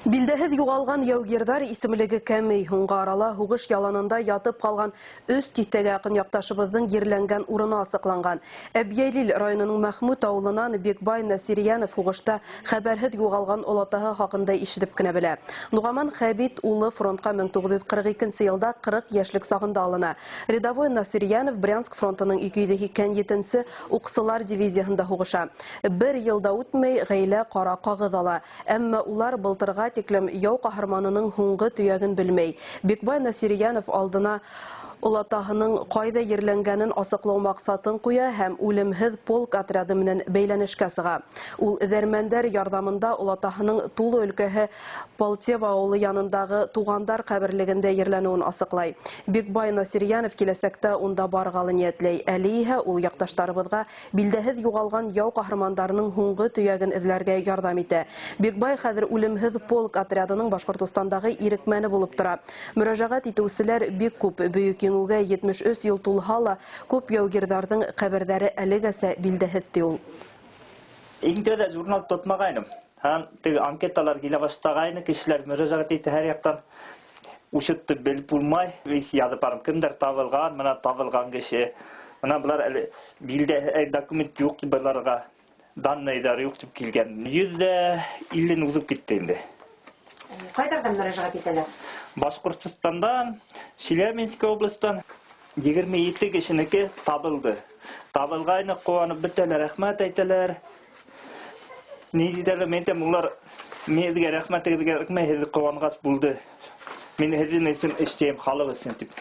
Билдәһеҙ юғалған яугирҙар исемлеге кәмей. Һуңғы арала һуғыш яланында ятып ҡалған 3 тиҫтәгә яҡын яҡташыбыҙҙың ерләнгән урыны асыҡланған. Әбйәлил районының Мәхмүт ауылынан Бекбай Насирьянов һуғышта хәбәрһеҙ юғалған олатаһы хаҡында ишетеп кенә белә. Нуғаман Хәбит улы фронтҡа 1942 йылда 40 йәшлек сағында алына. Рядовой Насирьянов Брянск фронтының 287-нсе уҡсылар дивизияһында һуғыша. Бер йылда үтмәй ғаилә ҡара ҡағыҙ ала. Әммә улар былтырға тиклем яу ҡаһарманының һуңғы төйәген белмәй. Бекбай Насирьянов алдына олатаһының ҡайҙа ерләнгәнен асыҡлау маҡсатын ҡуя һәм үлемһеҙ полк отряды менән бәйләнешкә сыға. Ул эҙәрмәндәр ярҙамында олатаһының Тулы өлкәһе Полтева ауылы янындағы туғандар ҡәберлегендә ерләнеүен асыҡлай. Бекбай Насирьянов киләсәктә унда барғалы ниәтләй. Әле иһә ул яҡташтарыбыҙға билдәһеҙ юғалған яу ҡаһармандарының һуңғы төйәген эҙләргә ярҙам итә. Бекбай хәҙер үлемһеҙ полк отрядының Башҡортостандағы ирекмәне булып тора. Мөрәжәғәт итеүселәр бик күп. Бөйөк еңеүгә 73 йыл тулһа ла, күп яугирҙарҙың ҡәберҙәре әлегәсә билдәһеҙ ти ул. Интелле журнал тотмағайным. Һәм теге анкеталар килә башлағайны, кешеләр мөрәжәғәт итә һәр яҡтан. Ушытты белеп булмай, яҙып барам. Кемдәр табылған, мына табылған кеше. Мына былар әле билдә документ юҡ быларға, данныйҙар юҡ тип килгән. 150 уҙып китте инде. Ҡайҙарҙан мөрәжәғәт итәләр? Башҡортостандан, Челябинск областан 27 кешенеке табылды. Табылғайны ҡыуанып бөтәләр, рәхмәт әйтәләр. Ни дидәләр, мен әйтәм, улар меҙгә рәхмәт әйтергә һеҙ ҡыуанғас булды. Мин һеҙҙең өсөн эшләйем, халыҡ өсөн тип.